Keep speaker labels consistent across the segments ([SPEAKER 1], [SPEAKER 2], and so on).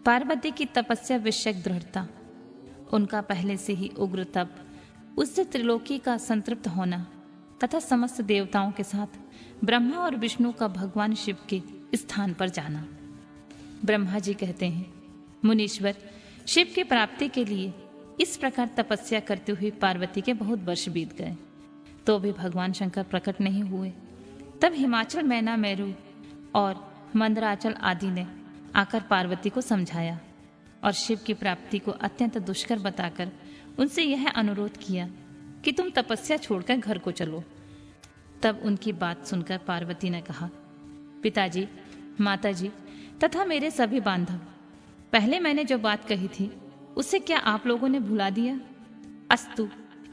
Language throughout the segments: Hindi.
[SPEAKER 1] पार्वती की तपस्या विषयक दृढ़ता, उनका पहले से ही उग्र तप, उससे त्रिलोकी का संतृप्त होना तथा समस्त देवताओं के साथ ब्रह्मा और विष्णु का भगवान शिव के स्थान पर जाना। ब्रह्मा जी कहते हैं, मुनीश्वर, शिव की प्राप्ति के लिए इस प्रकार तपस्या करते हुए पार्वती के बहुत वर्ष बीत गए, तो भी भगवान शंकर प्रकट नहीं हुए। तब हिमाचल, मैना, मेरू और मंदराचल आदि ने आकर पार्वती को समझाया और शिव की प्राप्ति को अत्यंत दुष्कर बताकर उनसे यह अनुरोध किया कि तुम तपस्या छोड़कर घर को चलो। तब उनकी बात सुनकर पार्वती ने कहा, पिताजी, माताजी तथा मेरे सभी बांधव, पहले मैंने जो बात कही थी उसे क्या आप लोगों ने भुला दिया? अस्तु,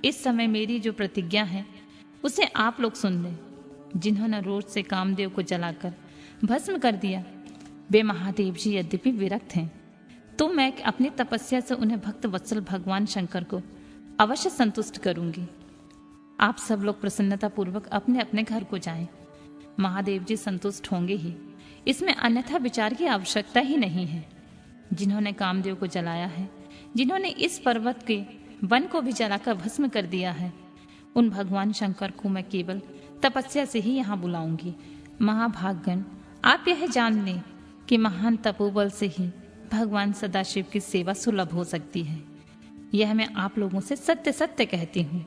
[SPEAKER 1] इस समय मेरी जो प्रतिज्ञा है उसे आप लोग सुन लें। जिन्होंने रोज से कामदेव को जलाकर भस्म कर दिया, वे महादेव जी यद्यपि विरक्त हैं, तो मैं अपनी तपस्या से उन्हें भक्त वत्सल भगवान शंकर को अवश्य संतुष्ट करूंगी। आप सब लोग प्रसन्नता पूर्वक अपने अपने घर को जाएं। महादेव जी संतुष्ट होंगे ही, इसमें अन्यथा विचार की आवश्यकता ही नहीं है। जिन्होंने कामदेव को जलाया है, जिन्होंने इस पर्वत के वन को भी जलाकर भस्म कर दिया है, उन भगवान शंकर को मैं केवल तपस्या से ही यहाँ बुलाऊंगी। महाभागगण, आप यह जान लें कि महान तपोबल से ही भगवान सदाशिव की सेवा सुलभ हो सकती है। यह मैं आप लोगों से सत्य सत्य कहती हूँ।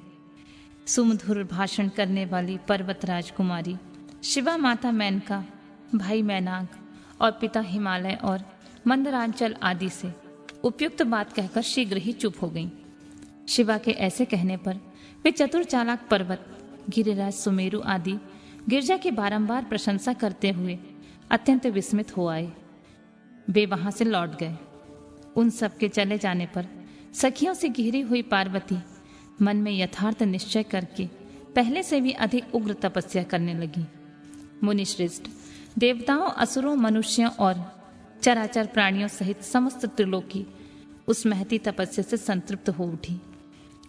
[SPEAKER 1] सुमधुर भाषण करने वाली पर्वत राजकुमारी शिवा माता मेनका, भाई मैनाक और पिता हिमालय और मंदरांचल आदि से उपयुक्त बात कहकर शीघ्र ही चुप हो गईं। शिवा के ऐसे कहने पर वे चतुर चालाक पर्वत, गिरिराज, सुमेरु आदि गिरजा की बारंबार प्रशंसा करते हुए अत्यंत विस्मित हो आए। वे वहां से लौट गए। उन सब के चले जाने पर सखियों से घिरी हुई पार्वती मन में यथार्थ निश्चय करके पहले से भी अधिक उग्र तपस्या करने लगी। मुनिश्रेष्ठ, देवताओं, असुरों, मनुष्यों और चराचर प्राणियों सहित समस्त त्रिलोकी उस महती तपस्या से संतृप्त हो उठी।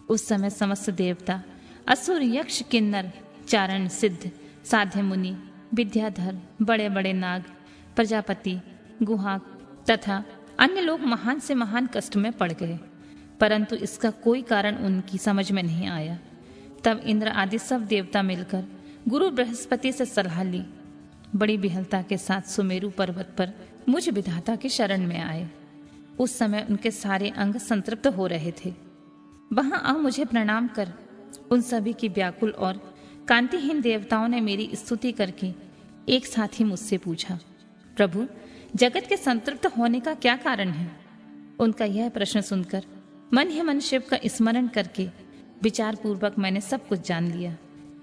[SPEAKER 1] उस समय समस्त देवता, असुर, यक्ष, किन्नर, चारण, सिद्ध, साध्य मुनि, विद्याधर, बड़े बड़े नाग, प्रजापति, गुहाक तथा अन्य लोग महान से महान कष्ट में पड़ गए, परंतु इसका कोई कारण उनकी समझ में नहीं आया। तब इंद्र आदि सब देवता मिलकर गुरु बृहस्पति से सलाह ली। बड़ी विहलता के साथ सुमेरु पर्वत पर मुझ विधाता की शरण में आए। उस समय उनके सारे अंग संतृप्त हो रहे थे। वहां आ मुझे प्रणाम कर उन सभी की व्याकुल और कांतिहीन देवताओं ने मेरी स्तुति करके एक साथ ही मुझसे पूछा, प्रभु, जगत के संतृप्त होने का क्या कारण है? उनका यह प्रश्न सुनकर मन ही मन शिव का स्मरण करके विचार पूर्वक मैंने सब कुछ जान लिया।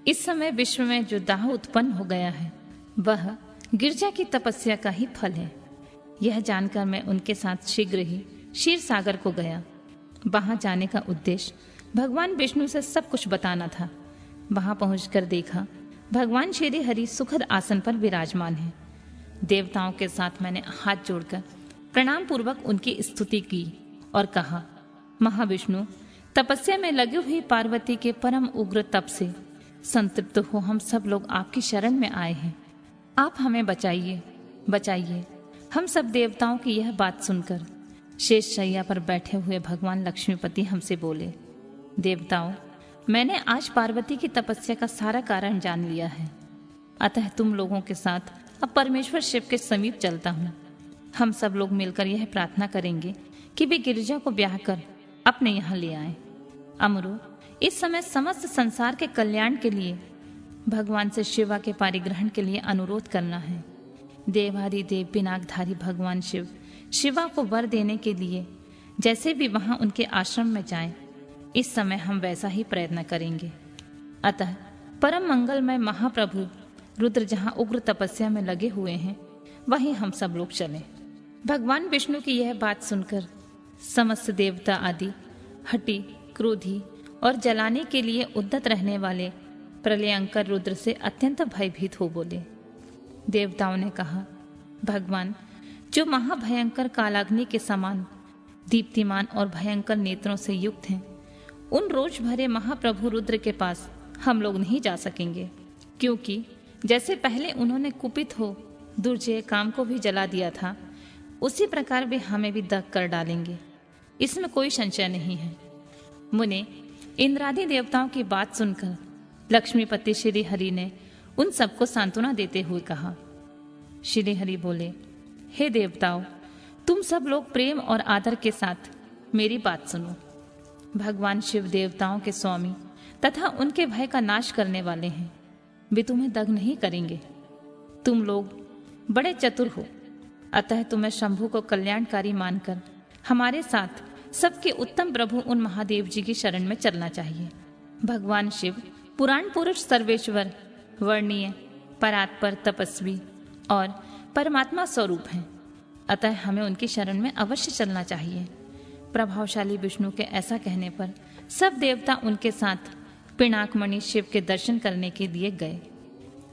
[SPEAKER 1] इस समय विश्व में जो दाह उत्पन्न हो गया है वह गिरजा की तपस्या का ही फल है। यह जानकर मैं उनके साथ शीघ्र ही क्षीर सागर को गया। वहां जाने का उद्देश्य भगवान विष्णु से सब कुछ बताना था। वहां पहुंचकर देखा भगवान श्री हरि सुखद आसन पर विराजमान है। देवताओं के साथ मैंने हाथ जोड़कर प्रणाम पूर्वक उनकी स्तुति की और कहा, महाविष्णु, तपस्या में लगी हुई पार्वती के परम उग्र तप से संतृप्त हो हम सब लोग आपकी शरण में आए हैं। आप हमें बचाइए, बचाइए। हम सब देवताओं की यह बात सुनकर शेष शैया पर बैठे हुए भगवान लक्ष्मीपति हमसे बोले, देवताओं, मैंने आज पार्वती की तपस्या का सारा कारण जान लिया है, अतः तुम लोगों के साथ अब परमेश्वर शिव के समीप चलता हूँ। हम सब लोग मिलकर यह प्रार्थना करेंगे कि वे गिरिजा को ब्याह कर अपने यहाँ ले आए। अमरो, इस समय समस्त संसार के कल्याण के लिए भगवान से शिवा के पारिग्रहण के लिए अनुरोध करना है। देवादि देव पिनाकधारी भगवान शिव शिवा को वर देने के लिए जैसे भी वहां उनके आश्रम में जाएं, इस समय हम वैसा ही प्रयत्न करेंगे। अतः परम मंगलमय महाप्रभु रुद्र जहां उग्र तपस्या में लगे हुए हैं, वहीं हम सब लोग चलें। भगवान विष्णु की यह बात सुनकर समस्त देवता आदि हठी, क्रोधी और जलाने के लिए उद्यत रहने वाले प्रलयंकर रुद्र से अत्यंत भयभीत हो बोले। देवताओं ने कहा, भगवान, जो महाभयंकर कालाग्नि के समान दीप्तिमान और भयंकर नेत्रों से युक्त हैं, उन रोष भरे महाप्रभु रुद्र के पास हम लोग नहीं जा सकेंगे, क्योंकि जैसे पहले उन्होंने कुपित हो दुर्जय काम को भी जला दिया था, उसी प्रकार वे हमें भी दग कर डालेंगे, इसमें कोई संशय नहीं है। मुने, इंद्रादि देवताओं की बात सुनकर लक्ष्मीपति श्री हरि ने उन सबको सांत्वना देते हुए कहा। श्री हरि बोले, हे देवताओं, तुम सब लोग प्रेम और आदर के साथ मेरी बात सुनो। भगवान शिव देवताओं के स्वामी तथा उनके भय का नाश करने वाले हैं। वे तुम्हें दग नहीं करेंगे। तुम लोग बड़े चतुर हो, अतः तुम्हें शंभु को कल्याणकारी मानकर हमारे साथ सबके उत्तम प्रभु उन महादेव जी की शरण में चलना चाहिए। भगवान शिव पुराण पुरुष सर्वेश्वर, वर्णीय, परात्पर, तपस्वी और परमात्मा स्वरूप हैं, अतः हमें उनकी शरण में अवश्य चलना चाहिए। प्रभावशाली विष्णु के ऐसा कहने पर सब देवता उनके साथ पिनाकमणि शिव के दर्शन करने के लिए गए।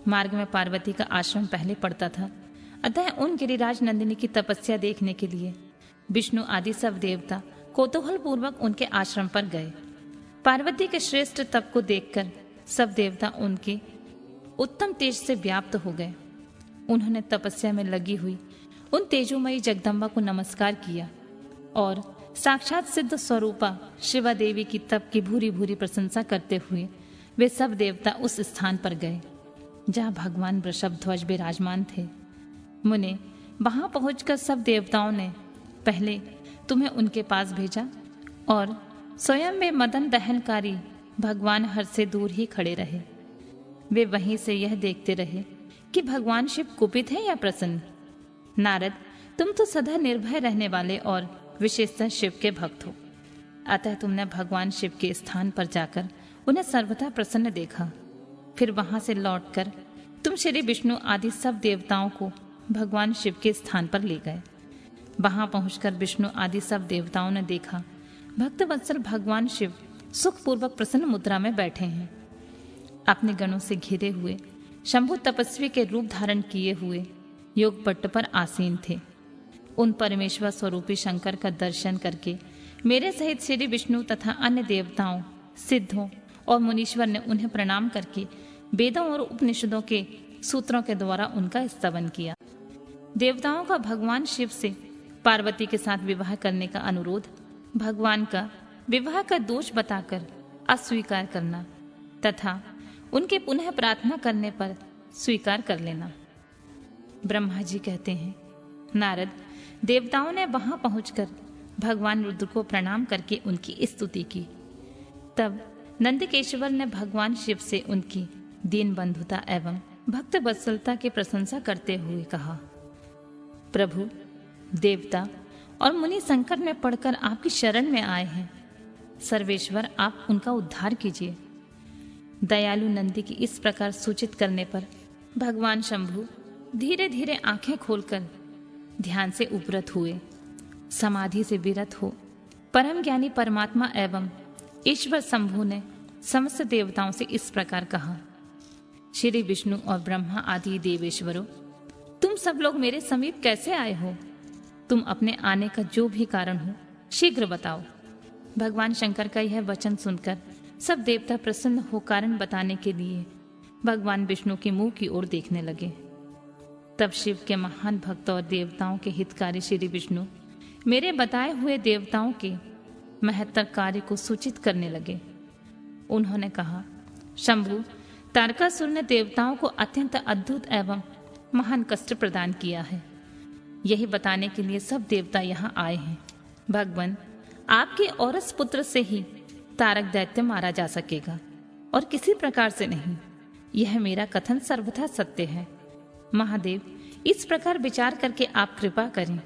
[SPEAKER 1] मार्ग में पार्वती का आश्रम पहले पड़ता था, अतः उन गिरिराज नंदिनी की तपस्या देखने के लिए विष्णु आदि सब देवता कौतूहल पूर्वक उनके आश्रम पर गए। पार्वती के श्रेष्ठ तप को देखकर सब देवता उनके उत्तम तेज से व्याप्त हो गए। उन्होंने तपस्या में लगी हुई उन तेजोमयी जगदम्बा को नमस्कार किया और साक्षात सिद्ध स्वरूपा शिवा देवी की तप की भूरी भूरी प्रशंसा करते हुए वे सब देवता उस स्थान पर गए जहाँ भगवान वृषभध्वज विराजमान थे। मुने, वहां पहुंचकर सब देवताओं ने पहले तुम्हें उनके पास भेजा और स्वयं वे मदन दहनकारी भगवान हर से दूर ही खड़े रहे। वे वहीं से यह देखते रहे कि भगवान शिव कुपित है या प्रसन्न। नारद, तुम तो सदा निर्भय रहने वाले और विशेषतः शिव के भक्त हो, अतः तुमने भगवान शिव के स्थान पर जाकर उन्हें सर्वथा प्रसन्न देखा। फिर वहां से लौटकर तुम श्री विष्णु आदि सब देवताओं को भगवान शिव के स्थान पर ले गए। वहां पहुंचकर विष्णु आदि सब देवताओं ने देखा भक्त वत्सल भगवान शिव सुखपूर्वक प्रसन्न मुद्रा में बैठे हैं। अपने गणों से घिरे हुए शंभु तपस्वी के रूप धारण किए हुए योग पट्ट पर आसीन थे। उन परमेश्वर स्वरूपी शंकर का दर्शन करके मेरे सहित श्री विष्णु तथा अन्य देवताओं, सिद्धों और मुनीश्वर ने उन्हें प्रणाम करके वेदों और उपनिषदों के सूत्रों के द्वारा उनका स्तवन किया। देवताओं का भगवान शिव से पार्वती के साथ विवाह करने का अनुरोध, भगवान का विवाह का दोष बताकर अस्वीकार करना तथा उनके पुनः प्रार्थना करने पर स्वीकार कर लेना। ब्रह्मा जी कहते हैं, नारद, देवताओं ने वहां पहुंचकर भगवान रुद्र को प्रणाम करके उनकी स्तुति की। तब नंदकेश्वर ने भगवान शिव से उनकी दीन बंधुता एवं भक्त वत्सलता की प्रशंसा करते हुए कहा, प्रभु, देवता और मुनि संकट में पड़कर आपकी शरण में आए हैं। सर्वेश्वर, आप उनका उद्धार कीजिए। दयालु नंदी की इस प्रकार सूचित करने पर भगवान शंभु धीरे धीरे आंखें खोलकर ध्यान से उपरत हुए। समाधि से विरत हो परम ज्ञानी परमात्मा एवं ईश्वर शंभु ने समस्त देवताओं से इस प्रकार कहा, श्री विष्णु और ब्रह्मा आदि देवेश्वरों, तुम सब लोग मेरे समीप कैसे आए हो? तुम अपने आने का जो भी कारण हो शीघ्र बताओ। भगवान शंकर का यह वचन सुनकर सब देवता प्रसन्न हो कारण बताने के लिए भगवान विष्णु के मुंह की ओर देखने लगे। तब शिव के महान भक्त और देवताओं के हितकारी श्री विष्णु मेरे बताए हुए देवताओं के महत्तर कार्य को सूचित करने लगे। उन्होंने कहा, शंभु, तारकासुर ने देवताओं को अत्यंत अद्भुत एवं महान कष्ट प्रदान किया है। यही बताने के लिए सब देवता यहाँ आए हैं। भगवान, आपके औरस पुत्र से ही तारक दैत्य मारा जा सकेगा और किसी प्रकार से नहीं। यह मेरा कथन सर्वथा सत्य है। महादेव, इस प्रकार विचार करके आप कृपा करें।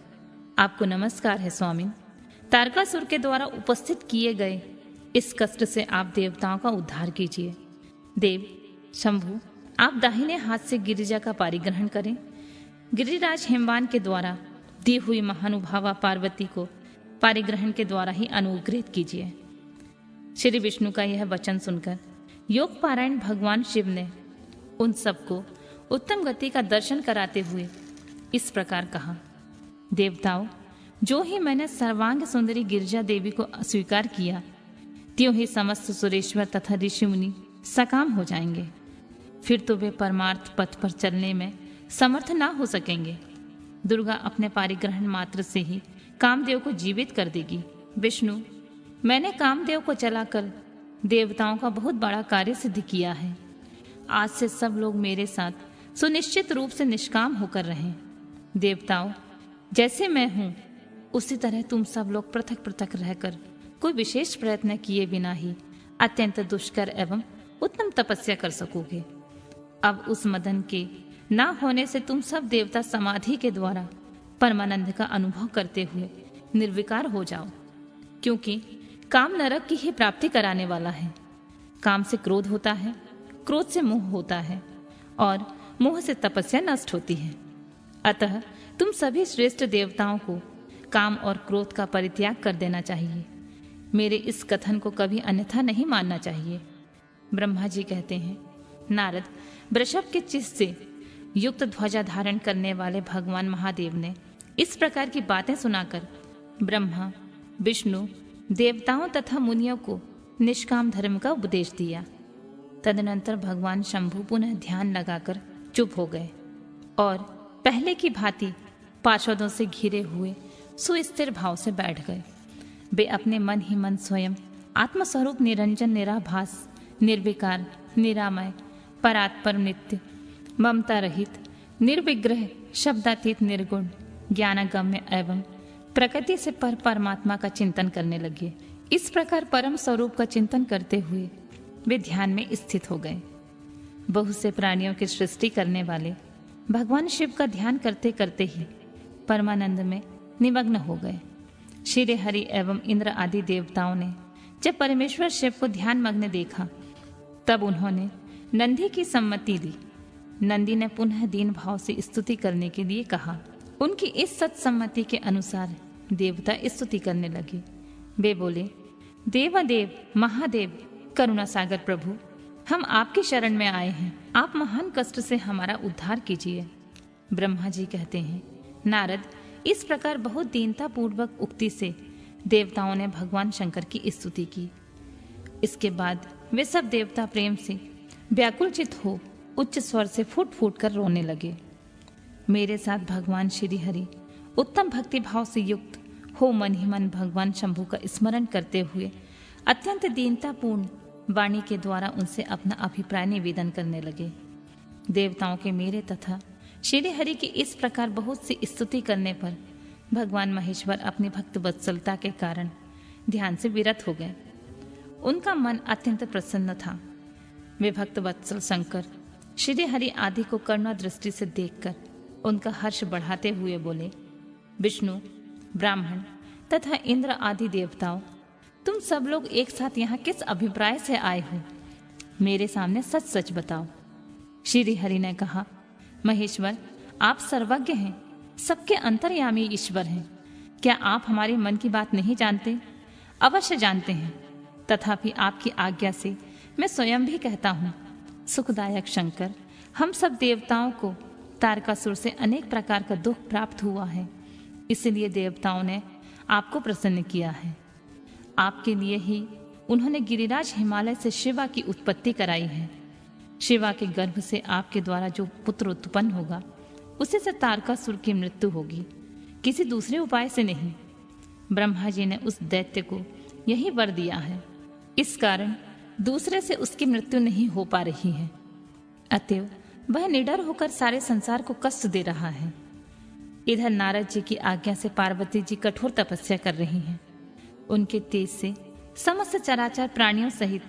[SPEAKER 1] आपको नमस्कार है स्वामी। तारकासुर के द्वारा उपस्थित किए गए इस कष्ट से आप देवताओं का उद्धार कीजिए। देव शंभु, आप दाहिने हाथ से गिरिजा का पारिग्रहण करें। गिरिराज हिमवान के द्वारा दी हुई महानुभावा पार्वती को पारिग्रहण के द्वारा ही अनुग्रहित कीजिए। श्री विष्णु का यह वचन सुनकर योग पारायण भगवान शिव ने उन सबको उत्तम गति का दर्शन कराते हुए इस प्रकार कहा, देवताओं, जो ही मैंने सर्वांग सुंदरी गिरिजा देवी को स्वीकार किया, त्यों ही समस्त सुरेश्वर तथा ऋषि मुनि सकाम हो जाएंगे। फिर तो वे परमार्थ पथ पर चलने में समर्थ ना हो सकेंगे। दुर्गा अपने पारिग्रहण मात्र से ही कामदेव को जीवित कर देगी। विष्णु, मैंने कामदेव को चलाकर देवताओं का बहुत बड़ा कार्य सिद्ध किया है। आज से सब लोग मेरे साथ सुनिश्चित रूप से निष्काम होकर रहें। देवताओं, जैसे मैं हूं उसी तरह तुम सब लोग पृथक पृथक रहकर कोई विशेष प्रयत्न किए बिना ही अत्यंत दुष्कर एवं उत्तम तपस्या कर सकोगे। अब उस मदन के ना होने से तुम सब देवता समाधि के द्वारा परमानंद का अनुभव करते हुए निर्विकार हो जाओ, क्योंकि काम नरक की ही प्राप्ति कराने वाला है। काम से क्रोध होता है, क्रोध से मोह होता है और मोह से तपस्या नष्ट होती है। अतः तुम सभी श्रेष्ठ देवताओं को काम और क्रोध का परित्याग कर देना चाहिए। मेरे इस कथन को कभी अन्यथा नहीं मानना चाहिए। ब्रह्मा जी कहते हैं, नारद, वृषभ के चित्त से युक्त ध्वजा धारण करने वाले भगवान महादेव ने इस प्रकार की बातें सुनाकर ब्रह्मा, विष्णु, देवताओं तथा मुनियों को निष्काम धर्म का उपदेश दिया। तदनंतर भगवान शंभु पुनः ध्यान लगाकर चुप हो गए और पहले की भांति पार्षदों से घिरे हुए सुस्थिर भाव से बैठ गए। वे अपने मन ही मन स्वयं आत्मस्वरूप निरंजन, निराभास, निर्विकार, निरामय, परात्पर, नित्य, ममता रहित, निर्विग्रह, शब्दातीत, निर्गुण, ज्ञानगम्य एवं प्रकृति से पर परमात्मा का चिंतन करने लगे। इस प्रकार परम स्वरूप का चिंतन करते हुए वे ध्यान में स्थित हो गए। बहुत से प्राणियों की सृष्टि करने वाले भगवान शिव का ध्यान करते करते ही परमानंद में निमग्न हो गए। श्री हरि एवं इंद्र आदि देवताओं ने जब परमेश्वर शिव को ध्यान मग्न देखा, तब उन्होंने नंदी की सम्मति दी। नंदी ने पुनः दीन भाव से स्तुति करने के लिए कहा। उनकी इस सत्सम्मति के अनुसार देवता स्तुति करने लगे। वे बोले, देवादेव, महादेव, करुणा सागर प्रभु, हम आपकी शरण में आए हैं। आप महान कष्ट से हमारा उद्धार कीजिए। ब्रह्मा जी कहते हैं, नारद, इस प्रकार बहुत दीनता पूर्वक उक्ति से देवताओं ने भगवान शंकर की स्तुति की। इसके बाद वे सब देवता प्रेम से व्याकुलचित हो उच्च स्वर से फूट फूट कर रोने लगे। मेरे साथ भगवान श्री हरि उत्तम भक्ति भाव से युक्त हो मन ही मन भगवान शंभु का स्मरण करते हुए अत्यंत दीनतापूर्ण वाणी के द्वारा उनसे अपना अभिप्राय निवेदन करने लगे। देवताओं के मेरे तथा श्री हरि की इस प्रकार बहुत सी स्तुति करने पर भगवान महेश्वर अपनी भक्त वत्सलता के कारण ध्यान से विरत हो गए। उनका मन अत्यंत प्रसन्न था। वे भक्त वत्सल शंकर श्री हरि आदि को करुणा दृष्टि से देखकर उनका हर्ष बढ़ाते हुए बोले, विष्णु, ब्राह्मण तथा इंद्र आदि देवताओं, तुम सब लोग एक साथ यहाँ किस अभिप्राय से आए हो? मेरे सामने सच सच बताओ। श्री हरि ने कहा, महेश्वर, आप सर्वज्ञ हैं, सबके अंतर्यामी ईश्वर हैं। क्या आप हमारे मन की बात नहीं जानते? अवश्य जानते हैं, तथापि आपकी आज्ञा से मैं स्वयं भी कहता हूँ। सुखदायक शंकर, हम सब देवताओं को तारकासुर से अनेक प्रकार का दुख प्राप्त हुआ है, इसलिए देवताओं ने आपको प्रसन्न किया है। आपके लिए ही उन्होंने गिरिराज हिमालय से शिवा की उत्पत्ति कराई है। शिवा के गर्भ से आपके द्वारा जो पुत्र उत्पन्न होगा, उसी से तारकासुर की मृत्यु होगी, किसी दूसरे उपाय से नहीं। ब्रह्मा जी ने उस दैत्य को यही वर दिया है, इस कारण दूसरे से उसकी मृत्यु नहीं हो पा रही है। अतएव वह निडर होकर सारे संसार को कष्ट दे रहा है। इधर नारद जी की आज्ञा से पार्वती जी कठोर तपस्या कर रही हैं। उनके तेज से समस्त चराचर प्राणियों सहित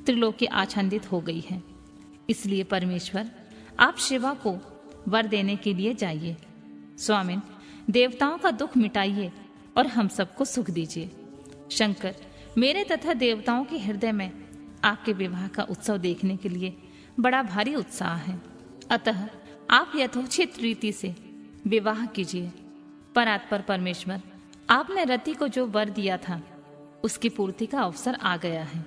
[SPEAKER 1] त्रिलोकी आच्छादित हो गई है। इसलिए परमेश्वर, आप शिवा को वर देने के लिए जाइए। स्वामिन, देवताओं का दुख मिटाइए और हम सबको सुख दीजिए। शंकर, मेरे तथा देवताओं के हृदय में आपके विवाह का उत्सव देखने के लिए बड़ा भारी उत्साह है। अतः आप यथोचित रीति से विवाह कीजिए। परात्पर परमेश्वर, आपने रति को जो वर दिया था, उसकी पूर्ति का अवसर आ गया है।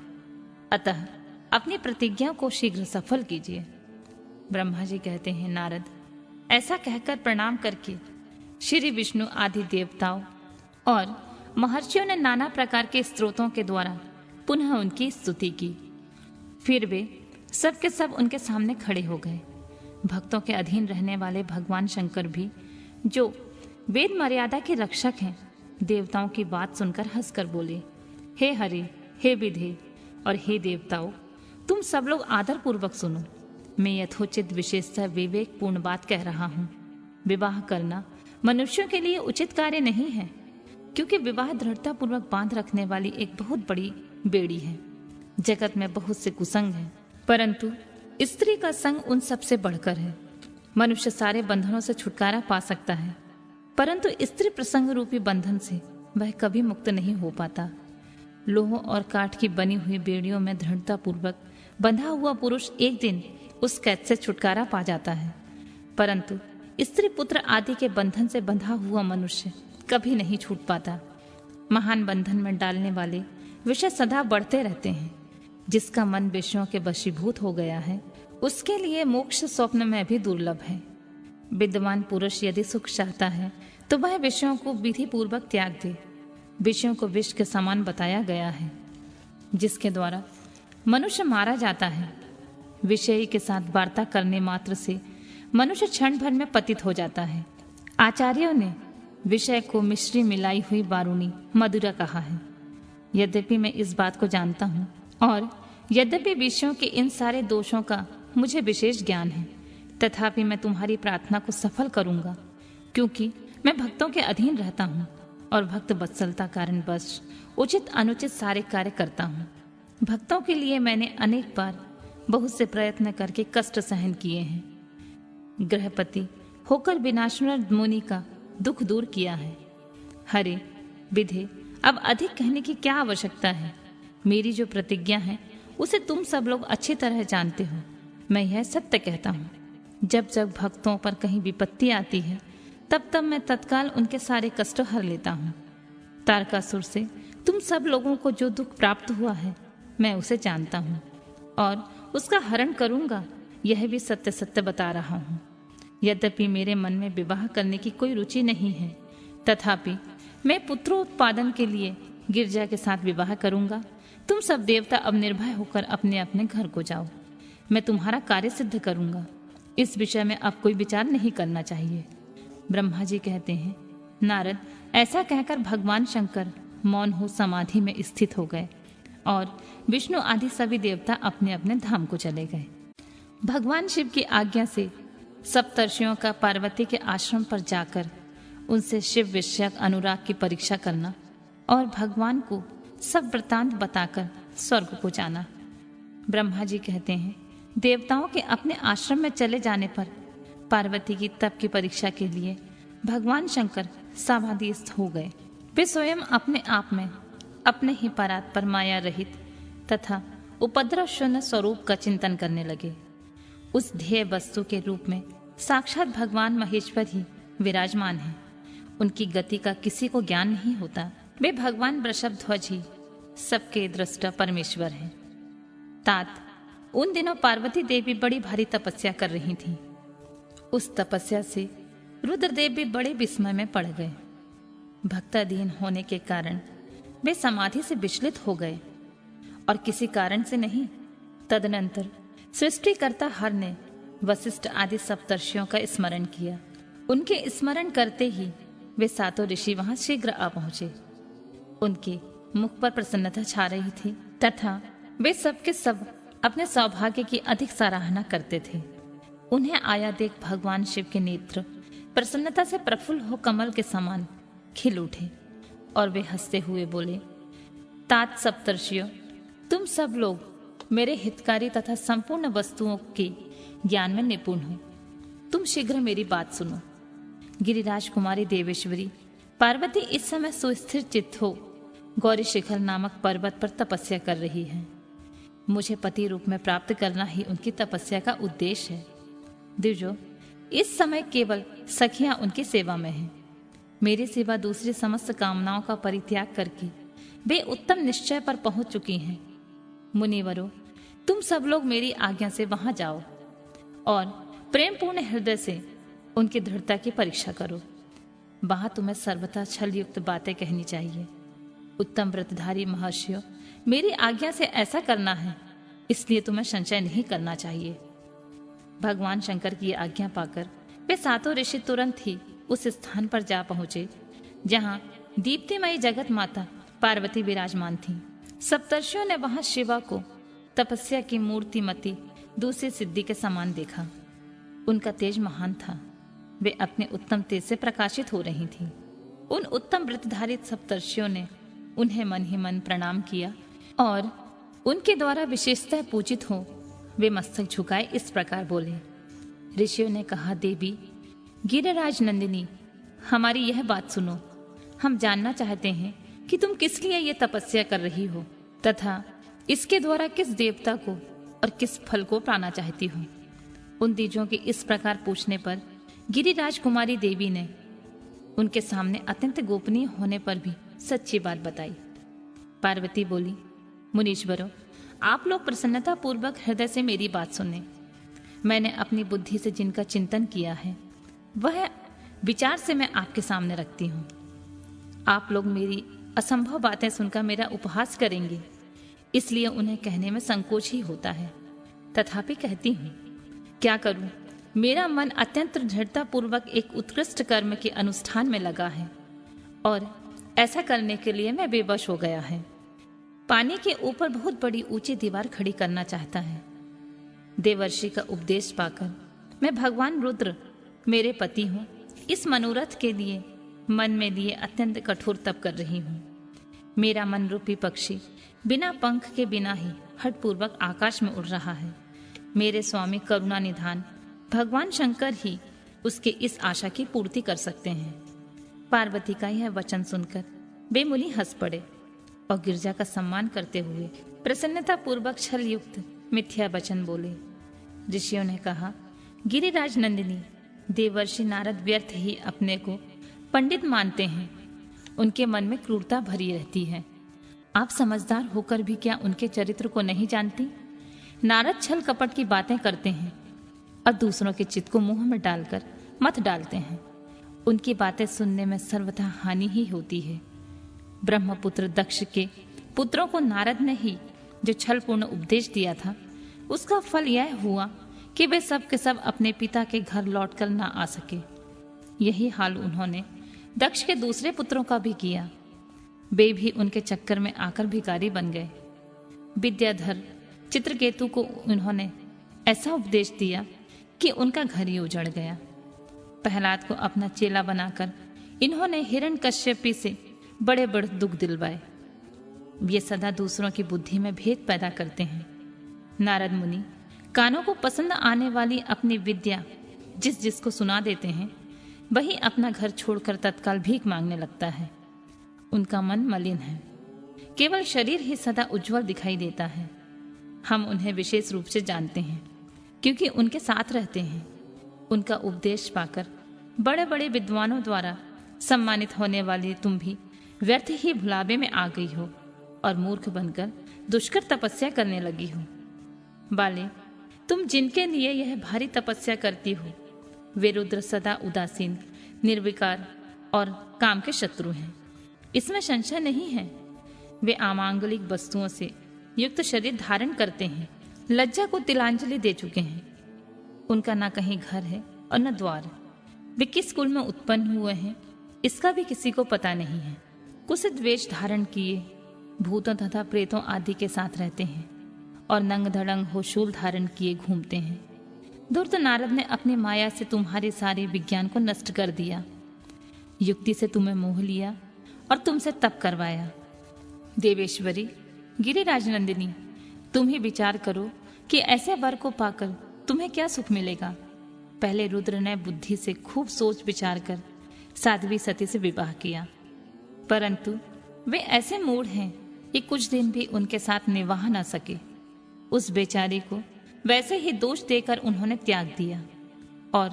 [SPEAKER 1] अतः अपनी प्रतिज्ञा को शीघ्र सफल कीजिए। ब्रह्मा जी कहते हैं, नारद, ऐसा कहकर प्रणाम करके श्री विष्णु आदि देवताओं और महर्षियों ने नाना प्रकार के स्तोत्रों के द्वारा पुनः उनकी स्तुति की। फिर वे सब के सब उनके सामने खड़े हो गए। भक्तों के अधीन रहने वाले भगवान शंकर भी, जो वेद मर्यादा के रक्षक हैं, देवताओं की बात सुनकर हंसकर बोले, हे हरि, हे विधे और हे देवताओं, तुम सब लोग आदर पूर्वक सुनो। मैं यथोचित विशेषतः विवेकपूर्ण बात कह रहा हूँ। विवाह करना मनुष्यों के लिए उचित कार्य नहीं है, क्योंकि विवाह दृढ़ता पूर्वक बांध रखने वाली एक बहुत बड़ी बेड़ी है। जगत में बहुत से कुसंग हैं, परंतु स्त्री का संग उन सबसे बढ़कर है। मनुष्य सारे बंधनों से छुटकारा पा सकता है, परंतु स्त्री प्रसंग रूपी बंधन से वह कभी मुक्त नहीं हो पाता। लोह और काठ की बनी हुई बेड़ियों में दृढ़ता पूर्वक बंधा हुआ पुरुष एक दिन उस कैद से छुटकारा पा जाता है, परंतु स्त्री पुत्र आदि के बंधन से बंधा हुआ मनुष्य कभी नहीं छूट पाता। महान बंधन में डालने वाले विषय सदा बढ़ते रहते हैं। जिसका मन विषयों के वशीभूत हो गया है, उसके लिए मोक्ष स्वप्न में भी दुर्लभ है। विद्वान पुरुष यदि सुख चाहता है तो वह विषयों को विधि पूर्वक त्याग दे। विषयों को विष के समान बताया गया है, जिसके द्वारा मनुष्य मारा जाता है। विषयी के साथ वार्ता करने मात्र से मनुष्य क्षण भर में पतित हो जाता है। आचार्यों ने विषय को मिश्री मिलाई हुई वारुणी मधुरा कहा है। यद्यपि मैं इस बात को जानता हूँ और यद्यपि विषयों के इन सारे दोषों का मुझे विशेष ज्ञान है, तथापि मैं तुम्हारी प्रार्थना को सफल करूंगा, क्योंकि मैं भक्तों के अधीन रहता हूँ और भक्त वत्सलता कारणवश उचित अनुचित सारे कार्य करता हूँ। भक्तों के लिए मैंने अनेक बार बहुत से प्रयत्न करके कष्ट सहन किए हैं। गृहपति होकर विनाशनर मुनि का दुख दूर किया है। हरे विधे, अब अधिक कहने की क्या आवश्यकता है। मेरी जो प्रतिज्ञा है उसे तुम सब लोग अच्छी तरह जानते हो। मैं यह सत्य कहता हूँ, जब जब भक्तों पर कहीं विपत्ति आती है तब तब मैं तत्काल उनके सारे कष्ट हर लेता हूँ। तारकासुर से तुम सब लोगों को जो दुख प्राप्त हुआ है मैं उसे जानता हूँ और उसका हरण करूंगा, यह भी सत्य सत्य बता रहा हूँ। यद्यपि मेरे मन में विवाह करने की कोई रुचि नहीं है, तथापि मैं पुत्रोत्पादन के लिए गिरजा के साथ विवाह करूंगा। तुम सब देवता अब निर्भय होकर अपने अपने घर को जाओ। मैं तुम्हारा कार्य सिद्ध करूंगा। इस विषय में अब कोई विचार नहीं करना चाहिए। ब्रह्मा जी कहते हैं, नारद, ऐसा कहकर भगवान शंकर मौन हो समाधि में स्थित हो गए और विष्णु आदि सभी देवता अपने अपने धाम को चले गए। भगवान शिव की आज्ञा से सप्तर्षियों का पार्वती के आश्रम पर जाकर उनसे शिव विषयक अनुराग की परीक्षा करना और भगवान को सब वृतांत बताकर स्वर्ग को जाना। ब्रह्मा जी कहते हैं, देवताओं के अपने आश्रम में चले जाने पर पार्वती की तप की परीक्षा के लिए भगवान शंकर समाधिस्थ हो गए। वे स्वयं अपने आप में अपने ही परात्पर माया रहित तथा उपद्रव शून्य स्वरूप का चिंतन करने लगे। उस ध्येय वस्तु के रूप में साक्षात भगवान महेश्वर ही विराजमान हैं। उनकी गति का किसी को ज्ञान नहीं होता। वे भगवान वृषभध्वज ही सबके दृष्टा परमेश्वर हैं। तात, उन दिनों पार्वती देवी बड़ी भारी तपस्या कर रही थीं। उस तपस्या से रुद्रदेव भी बड़े विस्मय में पड़ गए। भक्ताधीन होने के कारण वे समाधि से विचलित हो गए और किसी कारण से नहीं। तदनंतर सृष्टिकर्ता हर ने वशिष्ठ आदि सप्तर्षियों का स्मरण किया। उनके स्मरण करते ही वे सातों ऋषि वहां शीघ्र आ पहुंचे। उनके मुख पर प्रसन्नता छा रही थी तथा वे सबके सब अपने सौभाग्य की अधिक सराहना करते थे। उन्हें आया देख भगवान शिव के नेत्र प्रसन्नता से प्रफुल्ल हो कमल के समान खिल उठे और वे हंसते हुए बोले, तात सप्तर्षियों, तुम सब लोग मेरे हितकारी तथा संपूर्ण वस्तुओं के ज्ञान में निपुण हो। तुम शीघ्र मेरी बात सुनो। गिरिराज कुमारी देवेश्वरी पार्वती इस समय सुस्थिर चित्त हो गौरी शिखर नामक पर्वत पर तपस्या कर रही है। मुझे पति रूप में प्राप्त करना ही उनकी तपस्या का उद्देश्य है। द्विजो, इस समय केवल सखियां उनकी सेवा में हैं। मेरी सिवा दूसरी समस्त कामनाओं का परित्याग करके वे उत्तम निश्चय पर पहुंच चुकी हैं। मुनिवरों, तुम सब लोग मेरी आज्ञा से वहां जाओ और प्रेम पूर्ण हृदय से उनकी दृढ़ता की परीक्षा करो। वहां तुम्हें सर्वथा छल युक्त बातें कहनी चाहिए। उत्तम व्रतधारी महर्षियों, मेरी आज्ञा से ऐसा करना है, इसलिए तुम्हें संशय नहीं करना चाहिए। भगवान शंकर की आज्ञा पाकर वे सातों ऋषि तुरंत ही उस स्थान पर जा पहुंचे जहां दीप्तिमयी जगत माता पार्वती विराजमान थी। सप्तर्षियों ने वहां शिवा को तपस्या की मूर्तिमती दूसरी सिद्धि के समान देखा। उनका तेज महान था। वे अपने उत्तम तेज से प्रकाशित हो रही थीं। उन उत्तम वृत्तधारी सप्तर्षियों ने उन्हें मन ही मन प्रणाम किया और उनके द्वारा विशेषतः पूजित हो वे मस्तक झुकाए इस प्रकार बोले। ऋषियों ने कहा, देवी गिरिराज नंदिनी, हमारी यह बात सुनो। हम जानना चाहते हैं कि तुम किस लिए ये तपस्या कर रही हो तथा इसके द्वारा किस देवता को और किस फल को पाना चाहती हो। उन द्विजों के इस प्रकार पूछने पर गिरिराज कुमारी देवी ने उनके सामने अत्यंत गोपनीय होने पर भी सच्ची बात बताई। पार्वती बोली, मुनीश्वरों, आप लोग प्रसन्नता पूर्वक हृदय से मेरी बात सुने। मैंने अपनी बुद्धि से जिनका चिंतन किया है वह विचार से मैं आपके सामने रखती हूँ। आप लोग मेरी असंभव बातें सुनकर मेरा उपहास करेंगे, इसलिए उन्हें कहने में संकोच ही होता है। तथापि कहती हूँ, क्या करूं? मेरा मन अत्यंत दृढ़ता पूर्वक एक उत्कृष्ट कर्म के अनुष्ठान में लगा है और ऐसा करने के लिए मैं बेबस हो गया है। पानी के ऊपर बहुत बड़ी ऊंची दीवार खड़ी करना चाहता है। देवर्षि का उपदेश पाकर मैं भगवान रुद्र, मेरे पति हूँ, इस मनोरथ के लिए मन में लिए अत्यंत कठोर तप कर रही हूँ। मेरा मन रूपी पक्षी बिना पंख के बिना ही हठपूर्वक आकाश में उड़ रहा है। मेरे स्वामी करुणा निधान भगवान शंकर ही उसके इस आशा की पूर्ति कर सकते हैं। पार्वती का यह वचन सुनकर वे मुनि हंस पड़े और गिरजा का सम्मान करते हुए प्रसन्नता पूर्वक छल युक्त मिथ्या वचन बोले। ऋषियों ने कहा, गिरिराज नंदिनी, देवर्षि नारद व्यर्थ ही अपने को पंडित मानते हैं। उनके मन में क्रूरता भरी रहती है। आप समझदार होकर भी क्या उनके चरित्र को नहीं जानती? नारद छल कपट की बातें करते हैं और दूसरों के चित्त को मुंह में डालकर मत डालते हैं। उनकी बातें सुनने में सर्वथा हानि ही होती है। ब्रह्मपुत्र दक्ष के पुत्रों को नारद ने ही जो छलपूर्ण उपदेश दिया था, उसका फल यह हुआ कि वे सब के सब अपने पिता के घर लौटकर ना आ सके। यही हाल उन्होंने दक्ष के दूसरे पुत्रों का भी किया। वे भी उनके चक्कर में आकर भिखारी बन गए। विद्याधर चित्रकेतु को उन्होंने ऐसा उपदेश दिया कि उनका घर ही उजड़ गया। प्रहलाद को अपना चेला बनाकर इन्होंने हिरण्यकश्यपी से बड़े बड़े दुख दिलवाए। ये सदा दूसरों की बुद्धि में भेद पैदा करते हैं। नारद मुनि कानों को पसंद आने वाली अपनी विद्या जिस जिसको सुना देते हैं, वही अपना घर छोड़कर तत्काल भीख मांगने लगता है। उनका मन मलिन है। केवल शरीर ही सदा उज्जवल दिखाई देता है। हम उन्हें विशेष रूप से जानते हैं क्योंकि उनके साथ रहते हैं। उनका उपदेश पाकर बड़े बड़े विद्वानों द्वारा सम्मानित होने वाली तुम भी व्यर्थ ही भुलावे में आ गई हो और मूर्ख बनकर दुष्कर तपस्या करने लगी हो। बाले, तुम जिनके लिए यह भारी तपस्या करती हो वे रुद्र सदा उदासीन, निर्विकार और काम के शत्रु हैं। इसमें संशय नहीं है। वे अमांगलिक वस्तुओं से युक्त शरीर धारण करते हैं, लज्जा को तिलांजलि दे चुके हैं। उनका ना कहीं घर है और न द्वार। वे किस कुल में उत्पन्न हुए हैं इसका भी किसी को पता नहीं है। कुत्सित वेश धारण किए भूतों तथा प्रेतों आदि के साथ रहते हैं और नंग धड़ंग हो शूल धारण किए घूमते हैं। धूर्त नारद ने अपनी माया से तुम्हारे सारे विज्ञान को नष्ट कर दिया। युक्ति से तुम्हें मोह लिया और तुमसे तप करवाया। देवेश्वरी, गिरिराज नंदिनी, तुम ही विचार करो कि ऐसे वर को पाकर तुम्हें क्या सुख मिलेगा। पहले रुद्र ने बुद्धि से खूब सोच विचार कर साध्वी सती से विवाह किया, परंतु वे ऐसे मूढ़ हैं कि कुछ दिन भी उनके साथ निवाह न सके। उस बेचारी को वैसे ही दोष देकर उन्होंने त्याग दिया और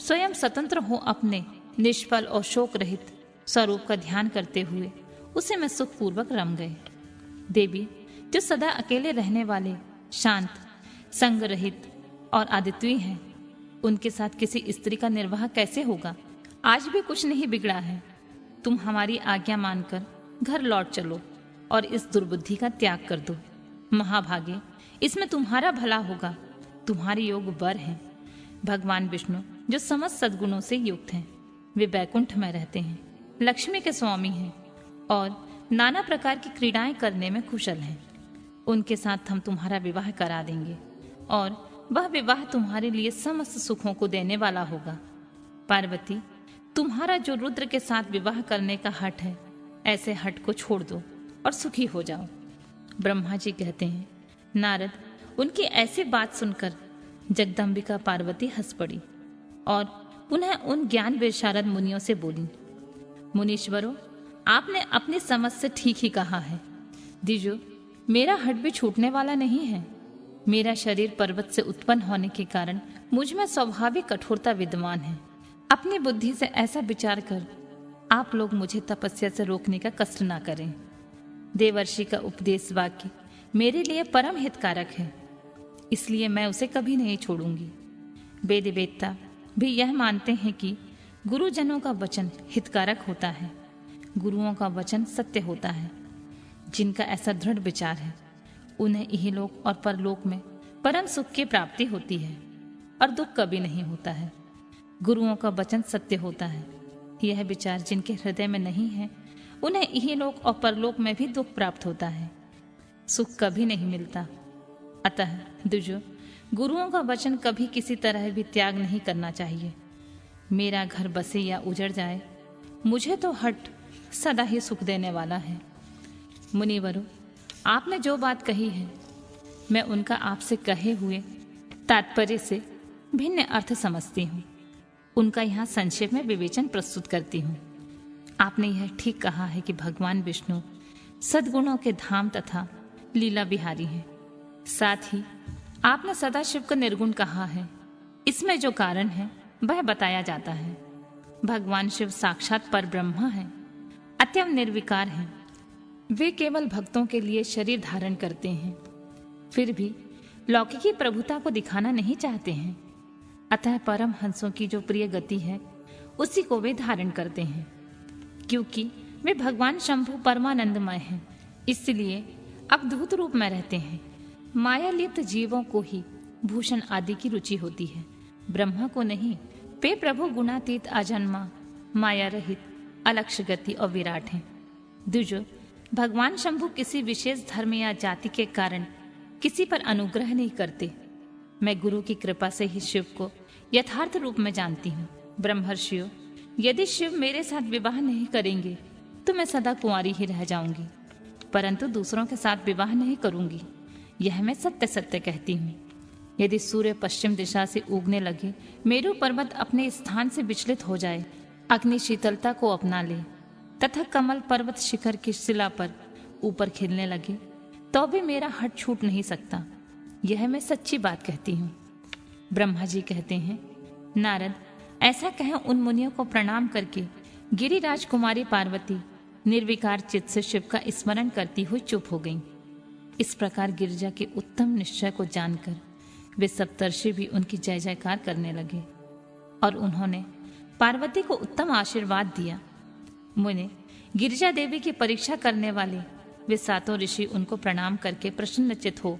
[SPEAKER 1] स्वयं स्वतंत्र हो अपने निष्फल और शोक रहित स्वरूप का ध्यान करते हुए उसे में सुखपूर्वक रम गए। देवी, जो सदा अकेले रहने वाले, शांत, संग रहित और आदित्य हैं, उनके साथ किसी स्त्री का निर्वाह कैसे होगा? आज भी कुछ नहीं बिगड़ा है। तुम हमारी आज्ञा मानकर घर लौट चलो और इस दुर्बुद्धि का त्याग कर दो। महाभागे, इसमें तुम्हारा भला होगा। तुम्हारे योग वर हैं। भगवान विष्णु जो समस्त सद्गुणों से युक्त हैं, वे बैकुंठ में रहते हैं, लक्ष्मी के स्वामी हैं और नाना प्रकार की क्रीड़ाएं करने में कुशल हैं। उनके साथ हम तुम्हारा विवाह करा देंगे और वह विवाह तुम्हारे लिए समस्त सुखों को देने वाला होगा। पार्वती, तुम्हारा जो रुद्र के साथ विवाह करने का हठ है, ऐसे हठ को छोड़ दो और सुखी हो जाओ। ब्रह्मा जी कहते हैं, नारद, उनकी ऐसी बात सुनकर जगदम्बिका पार्वती हंस पड़ी और पुनः उन ज्ञान विशारद मुनियों से बोली, मुनीश्वरों, आपने अपनी समझ से ठीक ही कहा है। द्विजो, मेरा हठ भी छूटने वाला नहीं है। मेरा शरीर पर्वत से उत्पन्न होने के कारण मुझ में स्वाभाविक कठोरता विद्यमान है। अपनी बुद्धि से ऐसा विचार कर आप लोग मुझे तपस्या से रोकने का कष्ट ना करें। देवर्षि का उपदेश वाक्य मेरे लिए परम हितकारक है, इसलिए मैं उसे कभी नहीं छोड़ूंगी। वेद वेत्ता भी यह मानते हैं कि गुरुजनों का वचन हितकारक होता है, गुरुओं का वचन सत्य होता है। जिनका ऐसा दृढ़ विचार है उन्हें इहलोक और परलोक में परम सुख की प्राप्ति होती है और दुख कभी नहीं होता है। गुरुओं का वचन सत्य होता है। यह विचार जिनके हृदय में नहीं है उन्हें इहलोक और परलोक में भी दुख प्राप्त होता है, सुख कभी नहीं मिलता। अतः द्विजो, गुरुओं का वचन कभी किसी तरह भी त्याग नहीं करना चाहिए। मेरा घर बसे या उजड़ जाए, मुझे तो हठ सदा ही सुख देने वाला है। मुनिवरों, आपने जो बात कही है मैं उनका आपसे कहे हुए तात्पर्य से भिन्न अर्थ समझती हूँ। उनका यहाँ संक्षेप में विवेचन प्रस्तुत करती हूँ। आपने यह ठीक कहा है कि भगवान विष्णु सद्गुणों के धाम तथा लीला बिहारी हैं। साथ ही आपने सदाशिव को निर्गुण कहा है। इसमें जो कारण है वह बताया जाता है। भगवान शिव साक्षात पर ब्रह्मा है, अत्यंत निर्विकार हैं। वे केवल भक्तों के लिए शरीर धारण करते हैं, फिर भी लौकिकी प्रभुता को दिखाना नहीं चाहते हैं। अतः परम हंसों की जो प्रिय गति है उसी को वे धारण करते हैं। क्योंकि वे भगवान शंभु परमानंदमय हैं, इसलिए अवधूत रूप में रहते हैं। माया लिप्त जीवों को ही भूषण आदि की रुचि होती है, ब्रह्मा को नहीं। वे प्रभु गुणातीत, अजन्मा, माया रहित, अलक्ष्य गति और विराट हैं। द्विजो, भगवान शंभु किसी विशेष धर्म या जाति के कारण किसी पर अनुग्रह नहीं करते। मैं गुरु की कृपा से ही शिव को यथार्थ रूप में जानती हूँ। ब्रह्मर्षियों, यदि शिव मेरे साथ विवाह नहीं करेंगे तो मैं सदा कुंवारी ही रह जाऊंगी, परंतु दूसरों के साथ विवाह नहीं करूंगी। यह मैं सत्य सत्य कहती हूँ। यदि सूर्य पश्चिम दिशा से उगने लगे, मेरु पर्वत अपने स्थान से विचलित हो जाए, अग्नि शीतलता को अपना ले तथा कमल पर्वत शिखर की शिला पर ऊपर खिलने लगे, तो भी मेरा हठ छूट नहीं सकता। यह मैं सच्ची बात कहती हूँ। ब्रह्मा जी कहते हैं, नारद, ऐसा कह उन मुनियों को प्रणाम करके गिरिराज कुमारी पार्वती निर्विकार चित्त से शिव का स्मरण करती हुई चुप हो गईं। इस प्रकार गिरिजा के उत्तम निश्चय को जानकर वे सप्तर्षि भी उनकी जय जयकार करने लगे और उन्होंने पार्वती को उत्तम आशीर्वाद दिया। मुने, गिरिजा देवी की परीक्षा करने वाले वे सातों ऋषि उनको प्रणाम करके प्रसन्नचित हो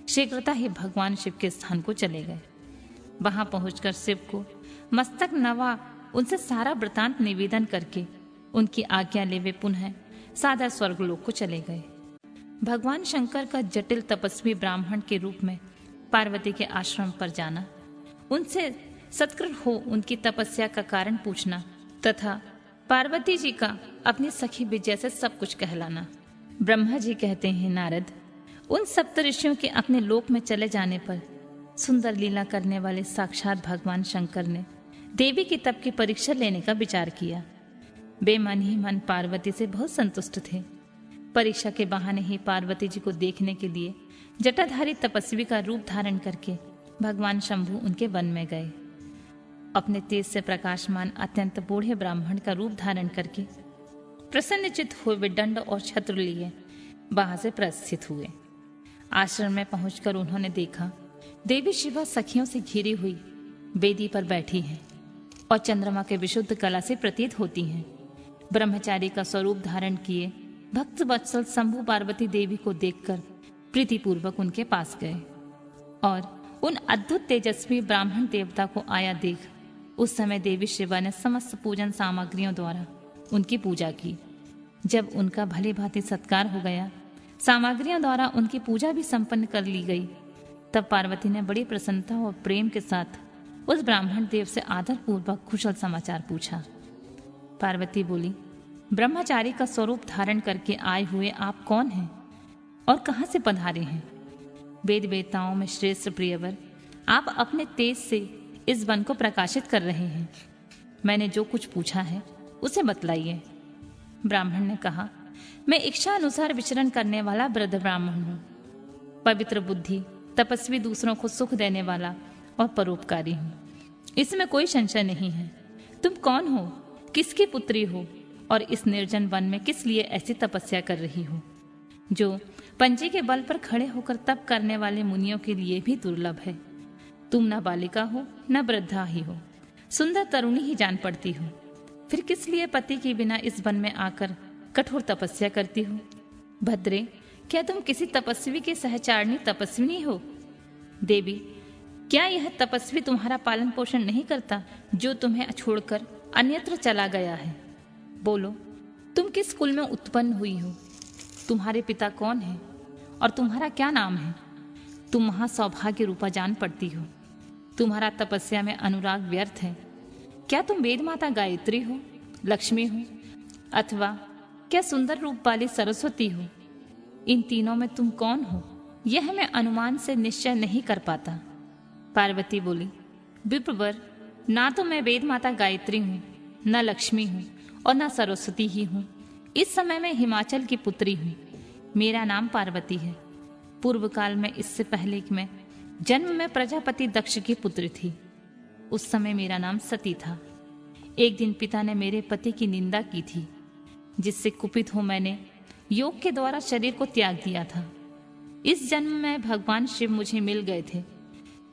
[SPEAKER 1] शीघ्रता ही भगवान शिव के स्थान को चले गए। वहां पहुंचकर शिव को मस्तक नवा उनसे सारा वृतांत निवेदन करके उनकी आज्ञा ले वे पुनः सादा स्वर्गलोक को चले गए। भगवान शंकर का जटिल तपस्वी ब्राह्मण के रूप में पार्वती के आश्रम पर जाना, उनसे सत्कृत हो उनकी तपस्या का कारण पूछना तथा पार्वती जी का अपनी सखी विजय से सब कुछ कहलाना। ब्रह्मा जी कहते हैं, नारद, उन सप्त ऋषियों के अपने लोक में चले जाने पर सुंदर लीला करने वाले साक्षात भगवान शंकर ने देवी की तप की परीक्षा लेने का विचार किया। वे मन ही मन पार्वती से बहुत संतुष्ट थे। परीक्षा के बहाने ही पार्वती जी को देखने के लिए जटाधारी तपस्वी का रूप धारण करके भगवान शंभु उनके वन में गए। अपने तेज से प्रकाशमान अत्यंत बूढ़े ब्राह्मण का रूप धारण करके प्रसन्नचित हुए वे दंड और छत्र लिए वहां से प्रस्थित हुए। आश्रम में पहुंचकर उन्होंने देखा देवी शिवा सखियों से घिरी हुई वेदी पर बैठी हैं और चंद्रमा के विशुद्ध कला से प्रतीत होती हैं। ब्रह्मचारी का स्वरूप धारण किए भक्त वत्सल शंभु पार्वती देवी को देखकर प्रीतिपूर्वक उनके पास गए और उन अद्भुत तेजस्वी ब्राह्मण देवता को आया देख उस समय देवी शिवा ने समस्त पूजन सामग्रियों द्वारा उनकी पूजा की। जब उनका भली भांति सत्कार हो गया, सामग्रियों द्वारा उनकी पूजा भी संपन्न कर ली गई, तब पार्वती ने बड़ी प्रसन्नता और प्रेम के साथ उस ब्राह्मण देव से आदर पूर्वक कुशल समाचार पूछा। पार्वती बोली, ब्रह्मचारी का स्वरूप धारण करके आए हुए आप कौन हैं और कहां से पधारे हैं? वेद वेताओं में श्रेष्ठ प्रियवर, आप अपने तेज से इस वन को प्रकाशित कर रहे हैं। मैंने जो कुछ पूछा है उसे बतलाइए। ब्राह्मण ने कहा, मैं इच्छा अनुसार विचरण करने वाला वृद्ध ब्राह्मण हूँ, पवित्र बुद्धि, तपस्वी, दूसरों को सुख देने वाला और परोपकारी हूँ। इसमें कोई संशय नहीं है। तुम कौन हो, किसकी पुत्री हो और इस निर्जन वन में किस लिए ऐसी तपस्या कर रही हो, जो पंजे के बल पर खड़े होकर तप करने वाले मुनियों के लिए भी दुर्लभ है। तुम न बालिका हो न वृद्धा ही हो, सुंदर तरुणी ही जान पड़ती हो। फिर किस लिए पति के बिना इस वन में आकर कठोर तपस्या करती हो? भद्रे, क्या तुम किसी तपस्वी के सहचारिणी तपस्विनी हो? देवी, क्या यह तपस्वी तुम्हारा पालन पोषण नहीं करता, जो तुम्हें छोड़कर अन्यत्र चला गया है? बोलो, तुम किस कुल में उत्पन्न हुई हो? तुम्हारे पिता कौन है और तुम्हारा क्या नाम है? तुम महासौभाग्य रूपा जान पड़ती हो। तुम्हारा तपस्या में अनुराग व्यर्थ है। क्या तुम वेद माता गायत्री हो, लक्ष्मी हो, अथवा क्या सुंदर रूप वाली सरस्वती हो? इन तीनों में तुम कौन हो, यह मैं अनुमान से निश्चय नहीं कर पाता। पार्वती बोली, विप्रवर, ना तो मैं वेद माता गायत्री हूँ, न लक्ष्मी हूँ और न सरस्वती ही हूँ। इस समय मैं हिमाचल की पुत्री हूँ। मेरा नाम पार्वती है। पूर्व काल में, इससे पहले कि मैं जन्म में प्रजापति दक्ष की पुत्री थी, उस समय मेरा नाम सती था। एक दिन पिता ने मेरे पति की निंदा की थी, जिससे कुपित हो मैंने योग के द्वारा शरीर को त्याग दिया था। इस जन्म में भगवान शिव मुझे मिल गए थे,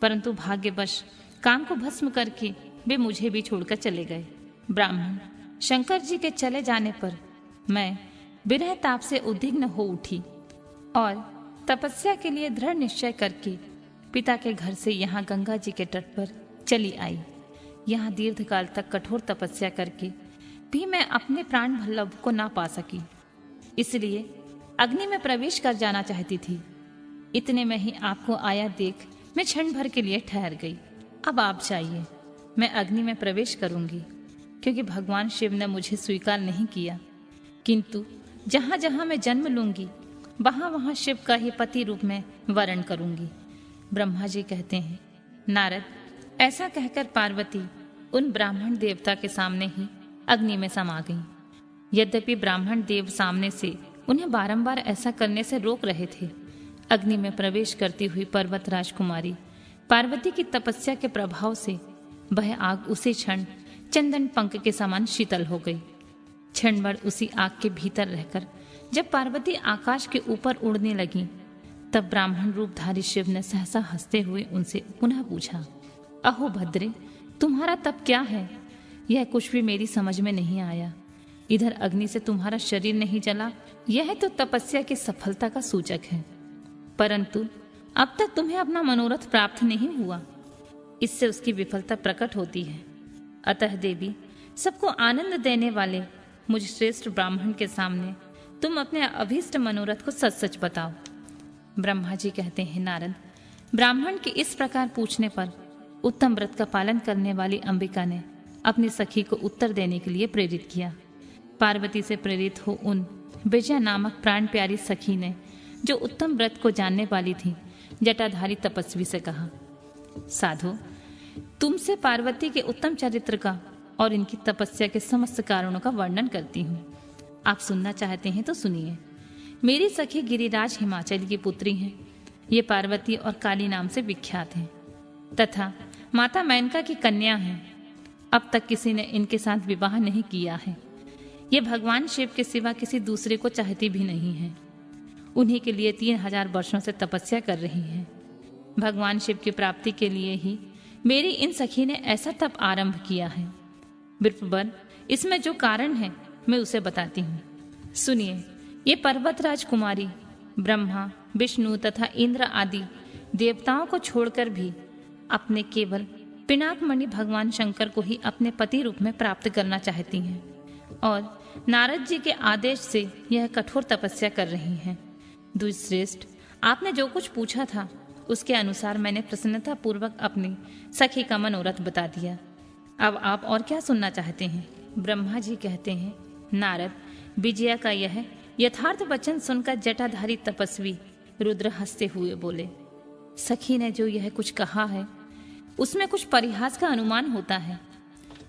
[SPEAKER 1] परंतु भाग्यवश काम को भस्म करके वे मुझे भी छोड़कर चले गए। ब्राह्मण शंकर जी के चले जाने पर मैं विरह ताप से उद्विग्न हो उठी और तपस्या के लिए दृढ़ निश्चय करके पिता के घर से यहाँ गंगा जी के तट पर चली आई। यहाँ दीर्घकाल तक कठोर तपस्या करके भी मैं अपने प्राण वल्लभ को ना पा सकी, इसलिए अग्नि में प्रवेश कर जाना चाहती थी। इतने में ही आपको आया देख मैं क्षण भर के लिए ठहर गई। अब आप जाइए, मैं अग्नि में प्रवेश करूंगी, क्योंकि भगवान शिव ने मुझे स्वीकार नहीं किया। किंतु जहां जहां मैं जन्म लूंगी, वहां वहां शिव का ही पति रूप में वर्ण करूंगी। ब्रह्मा जी कहते हैं, नारद, ऐसा कहकर पार्वती उन ब्राह्मण देवता के सामने ही अग्नि में समा गई। यद्यपि ब्राह्मण देव सामने से उन्हें बारंबार ऐसा करने से रोक रहे थे, अग्नि में प्रवेश करती हुई पर्वत राजकुमारी पार्वती की तपस्या के प्रभाव से वह आग उसी क्षण चंदन पंख के समान शीतल हो गई। क्षण भर उसी आग के भीतर रहकर जब पार्वती आकाश के ऊपर उड़ने लगी, तब ब्राह्मण रूपधारी शिव ने सहसा हंसते हुए उनसे पुनः पूछा, अहो भद्रे, तुम्हारा तप क्या है? यह कुछ भी मेरी समझ में नहीं आया। इधर अग्नि से तुम्हारा शरीर नहीं जला, यह तो तपस्या की सफलता का सूचक है, परंतु अब तक तुम्हें अपना मनोरथ प्राप्त नहीं हुआ, इससे उसकी विफलता प्रकट होती है। अतः देवी, सबको आनंद देने वाले मुझ श्रेष्ठ ब्राह्मण के सामने तुम अपने अभीष्ट मनोरथ को सच सच बताओ। ब्रह्मा जी कहते हैं, नारद, ब्राह्मण के इस प्रकार पूछने पर उत्तम व्रत का पालन करने वाली अंबिका ने अपनी सखी को उत्तर देने के लिए प्रेरित किया। पार्वती से प्रेरित हो उन विजया नामक प्राण प्यारी सखी ने, जो उत्तम व्रत को जानने वाली थी, जटाधारी तपस्वी से कहा, साधु, तुमसे पार्वती के उत्तम चरित्र का और इनकी तपस्या के समस्त कारणों का वर्णन करती हूँ। आप सुनना चाहते हैं तो सुनिए। मेरी सखी गिरिराज हिमाचल की पुत्री हैं। ये पार्वती और काली नाम से विख्यात हैं तथा माता मेनका की कन्या हैं। अब तक किसी ने इनके साथ विवाह नहीं किया है। ये भगवान शिव के सिवा किसी दूसरे को चाहती भी नहीं है। उन्हीं के लिए 3000 वर्षों से तपस्या कर रही हैं। भगवान शिव की प्राप्ति के लिए ही मेरी इन सखी ने ऐसा तप आरंभ किया है। विप्रवर, इसमें जो कारण है मैं उसे बताती हूँ, सुनिए। ये पर्वतराज कुमारी ब्रह्मा, विष्णु तथा इंद्र आदि देवताओं को छोड़कर भी अपने केवल पिनाकमणि भगवान शंकर को ही अपने पति रूप में प्राप्त करना चाहती हैं और नारद जी के आदेश से यह कठोर तपस्या कर रही हैं। द्विजश्रेष्ठ, आपने जो कुछ पूछा था उसके अनुसार मैंने प्रसन्नता पूर्वक अपनी सखी का मनोरथ बता दिया। अब आप और क्या सुनना चाहते हैं? ब्रह्मा जी कहते हैं, नारद, विजया का यह यथार्थ वचन सुनकर जटाधारी तपस्वी रुद्र हंसते हुए बोले, सखी ने जो यह कुछ कहा है उसमें कुछ परिहास का अनुमान होता है।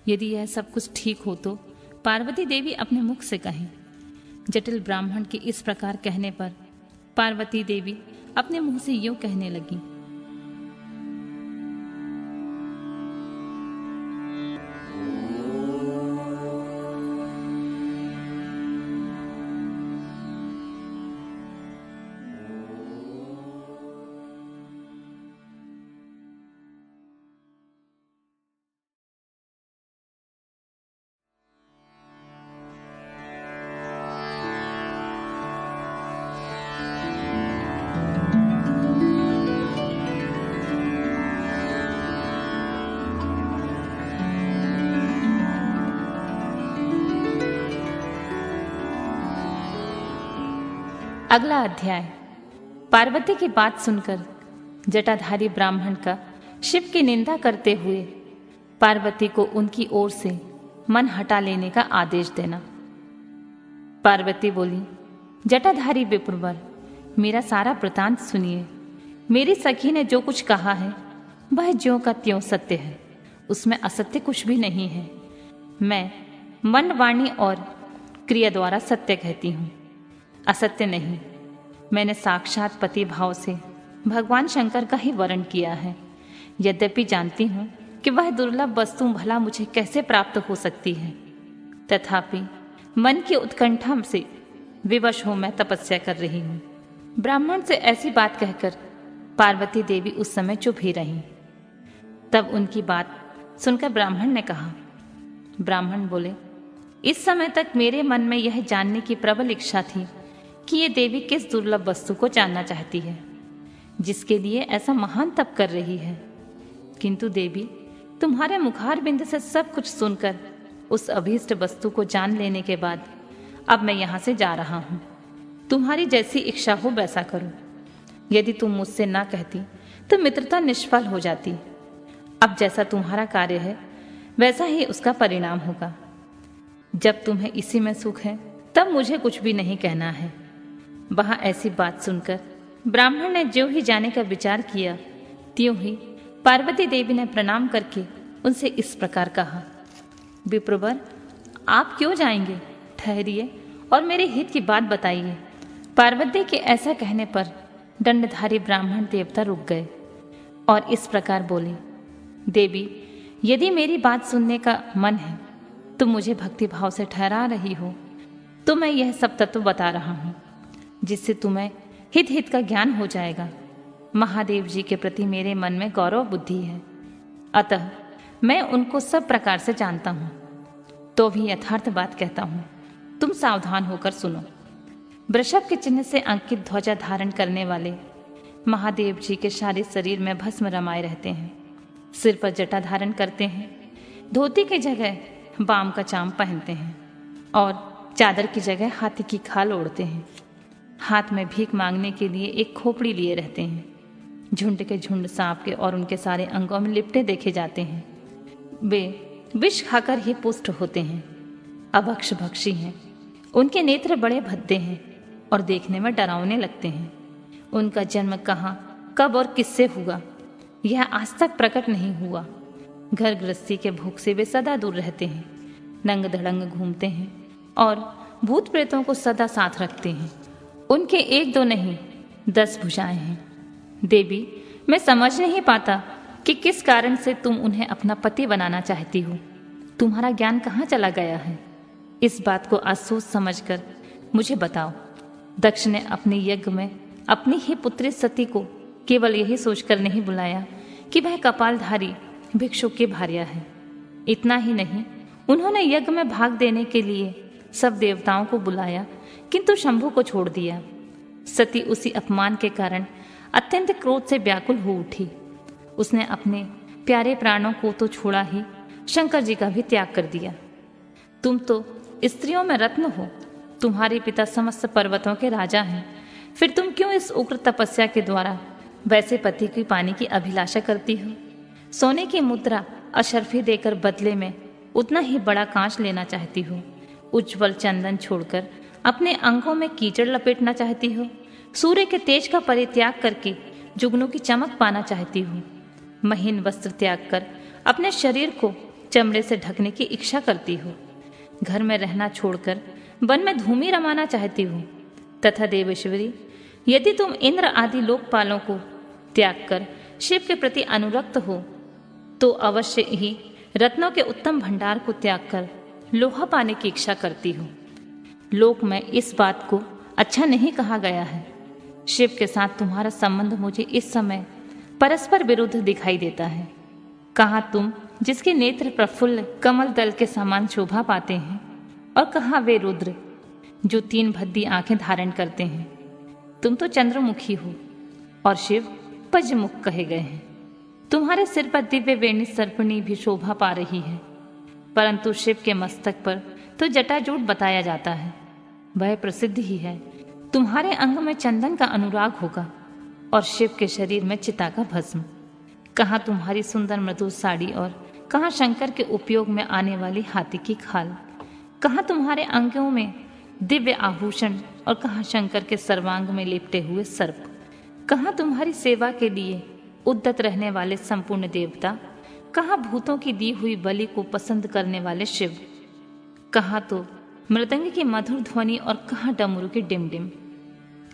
[SPEAKER 1] यदि यह सब कुछ ठीक हो तो पार्वती देवी अपने मुख से कहें। जटिल ब्राह्मण के इस प्रकार कहने पर पार्वती देवी अपने मुंह से यूं कहने लगी, अगला अध्याय। पार्वती की बात सुनकर जटाधारी ब्राह्मण का शिव की निंदा करते हुए पार्वती को उनकी ओर से मन हटा लेने का आदेश देना। पार्वती बोली, जटाधारी विप्रवर, मेरा सारा वृतांत सुनिए। मेरी सखी ने जो कुछ कहा है वह ज्यों का त्यों सत्य है, उसमें असत्य कुछ भी नहीं है। मैं मन, वाणी और क्रिया द्वारा सत्य कहती हूँ, असत्य नहीं। मैंने साक्षात पति भाव से भगवान शंकर का ही वर्ण किया है। यद्यपि जानती हूँ कि वह दुर्लभ वस्तु भला मुझे कैसे प्राप्त हो सकती है, तथापि मन की उत्कंठा से विवश हो मैं तपस्या कर रही हूँ। ब्राह्मण से ऐसी बात कहकर पार्वती देवी उस समय चुप ही रही। तब उनकी बात सुनकर ब्राह्मण ने कहा, ब्राह्मण बोले, इस समय तक मेरे मन में यह जानने की प्रबल इच्छा थी कि ये देवी किस दुर्लभ वस्तु को जानना चाहती है जिसके लिए ऐसा महान तप कर रही है। किंतु देवी, तुम्हारे मुखारबिंद से सब कुछ सुनकर उस अभीष्ट वस्तु को जान लेने के बाद अब मैं यहाँ से जा रहा हूँ। तुम्हारी जैसी इच्छा हो वैसा करो। यदि तुम मुझसे ना कहती तो मित्रता निष्फल हो जाती। अब जैसा तुम्हारा कार्य है वैसा ही उसका परिणाम होगा। जब तुम्हें इसी में सुख है तब मुझे कुछ भी नहीं कहना है। वहां ऐसी बात सुनकर ब्राह्मण ने जो ही जाने का विचार किया, त्यों ही पार्वती देवी ने प्रणाम करके उनसे इस प्रकार कहा, विप्रवर, आप क्यों जाएंगे? ठहरिए और मेरे हित की बात बताइए। पार्वती के ऐसा कहने पर दंडधारी ब्राह्मण देवता रुक गए और इस प्रकार बोले, देवी, यदि मेरी बात सुनने का मन है, तुम मुझे भक्ति भाव से ठहरा रही हो तो मैं यह सब तत्व बता रहा हूँ, जिससे तुम्हें हित का ज्ञान हो जाएगा। महादेव जी के प्रति मेरे मन में गौरव बुद्धि है, अतः मैं उनको सब प्रकार से जानता हूँ, तो भी यथार्थ बात कहता हूँ। तुम सावधान होकर सुनो। वृषभ के चिन्ह से अंकित ध्वजा धारण करने वाले महादेव जी के सारे शरीर में भस्म रमाए रहते हैं, सिर पर जटा धारण करते हैं, धोती की जगह बाम का चाम पहनते हैं और चादर की जगह हाथी की खाल ओढ़ते हैं। हाथ में भीख मांगने के लिए एक खोपड़ी लिए रहते हैं। झुंड के झुंड सांप के और उनके सारे अंगों में लिपटे देखे जाते हैं। वे विष खाकर ही पुष्ट होते हैं, अभक्ष भक्षी हैं। उनके नेत्र बड़े भद्दे हैं और देखने में डरावने लगते हैं। उनका जन्म कहाँ, कब और किससे हुआ, यह आज तक प्रकट नहीं हुआ। घर गृहस्थी के भूख से वे सदा दूर रहते हैं, नंग धड़ंग घूमते हैं और भूत प्रेतों को सदा साथ रखते हैं। उनके एक दो नहीं 10 भुजाएं हैं। देवी, मैं समझ नहीं पाता कि किस कारण से तुम उन्हें अपना पति बनाना चाहती हो। तुम्हारा ज्ञान कहाँ चला गया है? इस बात को अफसोस समझकर मुझे बताओ। दक्ष ने अपने यज्ञ में अपनी ही पुत्री सती को केवल यही सोचकर नहीं बुलाया कि वह कपालधारी भिक्षुक की भार्या है। इतना ही नहीं, उन्होंने यज्ञ में भाग देने के लिए सब देवताओं को बुलाया, किंतु शंभु को छोड़ दिया। सती उसी अपमान के कारण अत्यंत क्रोध से व्याकुल हो उठी। उसने अपने प्यारे प्राणों को तो छोड़ा ही, शंकर जी का भी त्याग कर दिया। तुम तो स्त्रियों में रत्न हो, तुम्हारे पिता समस्त पर्वतों के राजा हैं, फिर तुम क्यों इस उग्र तपस्या के द्वारा वैसे पति की पाने की अभिलाषा करती हो? सोने की मुद्रा अशर्फी देकर बदले में उतना ही बड़ा कांच लेना चाहती हो, उज्जवल चंदन छोड़कर अपने अंगों में कीचड़ लपेटना चाहती हो, सूर्य के तेज का परित्याग करके जुगनू की चमक पाना चाहती हो, महीन वस्त्र त्याग कर अपने शरीर को चमड़े से ढकने की इच्छा करती हो, घर में रहना छोड़कर वन में धूमि रमाना चाहती हो, तथा देवेश्वरी, यदि तुम इंद्र आदि लोकपालों को त्याग कर शिव के प्रति अनुरक्त हो तो अवश्य ही रत्नों के उत्तम भंडार को त्याग कर लोहा पाने की इच्छा करती हो। लोक में इस बात को अच्छा नहीं कहा गया है। शिव के साथ तुम्हारा संबंध मुझे इस समय परस्पर विरुद्ध दिखाई देता है। कहाँ तुम जिसके नेत्र प्रफुल्ल कमल दल के समान शोभा पाते हैं, और कहाँ वे रुद्र जो 3 भद्दी आंखें धारण करते हैं। तुम तो चंद्रमुखी हो और शिव पजमुख कहे गए हैं। तुम्हारे सिर पर दिव्य वेणी सर्पणी भी शोभा पा रही है, परंतु शिव के मस्तक पर तो जटाजूट बताया जाता है। वह प्रसिद्ध ही है। तुम्हारे अंग में चंदन का अनुराग होगा और शिव के शरीर में चिता का भस्म। कहाँ तुम्हारी सुंदर मृदु साड़ी और कहाँ शंकर के उपयोग में आने वाली हाथी की खाल। कहाँ तुम्हारे अंगों में दिव्य आभूषण और कहाँ शंकर के सर्वांग में लिपटे हुए सर्प। कहाँ तुम्हारी सेवा के लिए उद्यत रहने वाले संपूर्ण देवता। कहाँ भूतों की दी हुई बलि को पसंद करने वाले शिव। कहाँ तो मृदंग की मधुर ध्वनि और कहाँ डमरू की डिमडिम।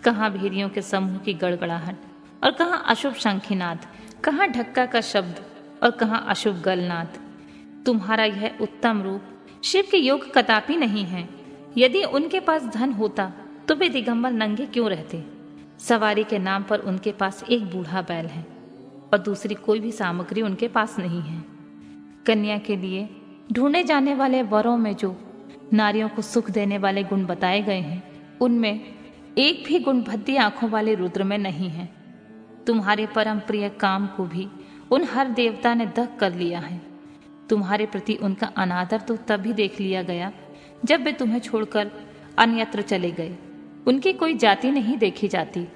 [SPEAKER 1] कहाँ भेड़ियों के समूह की गड़गड़ाहट और कहाँ अशुभ शंखनाद। कहाँ ढक्का का शब्द और कहाँ अशुभ गलनाद। तुम्हारा यह उत्तम रूप शिव के योग कदापि नहीं है। यदि उनके पास धन होता तो वे दिगंबर नंगे क्यों रहते? सवारी के नाम पर उनके पास एक बूढ़ा बैल है और दूसरी कोई भी सामग्री उनके पास नहीं है। कन्या के लिए ढूंढे जाने वाले वरों में जो नारियों को सुख देने वाले गुण बताए गए हैं, उनमें एक भी गुण भद्दी आंखों वाले रुद्र में नहीं है। तुम्हारे परम प्रिय काम को भी उन हर देवता ने दग कर लिया है। तुम्हारे प्रति उनका अनादर तो तभी देख लिया गया जब वे तुम्हें छोड़कर अन्यत्र चले गए। उनकी कोई जाति नहीं देखी जाती,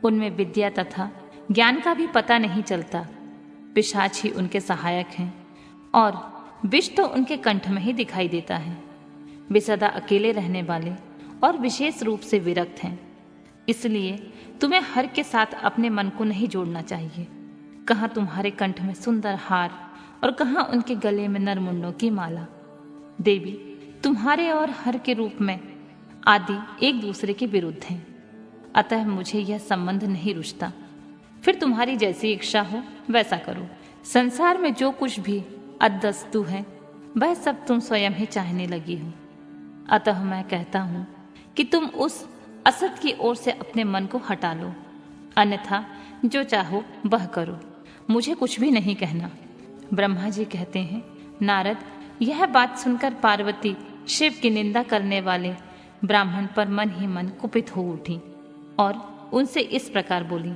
[SPEAKER 1] उनमें विद्या तथा ज्ञान का भी पता नहीं चलता। पिशाच ही उनके सहायक हैं और विष तो उनके कंठ में ही दिखाई देता है। वे सदा अकेले रहने वाले और विशेष रूप से विरक्त हैं, इसलिए तुम्हें हर के साथ अपने मन को नहीं जोड़ना चाहिए। कहाँ तुम्हारे कंठ में सुंदर हार और कहाँ उनके गले में नरमुंडों की माला। देवी, तुम्हारे और हर के रूप में आदि एक दूसरे के विरुद्ध हैं, अतः मुझे यह संबंध नहीं रुचता। फिर तुम्हारी जैसी इच्छा हो वैसा करो। संसार में जो कुछ भी अदस्तु है वह सब तुम स्वयं ही चाहने लगी हो। अतः मैं कहता हूँ कि तुम उस असत की ओर से अपने मन को हटा लो, अन्यथा जो चाहो वह करो, मुझे कुछ भी नहीं कहना। ब्रह्मा जी कहते हैं, नारद, यह बात सुनकर पार्वती शिव की निंदा करने वाले ब्राह्मण पर मन ही मन कुपित हो उठी और उनसे इस प्रकार बोली,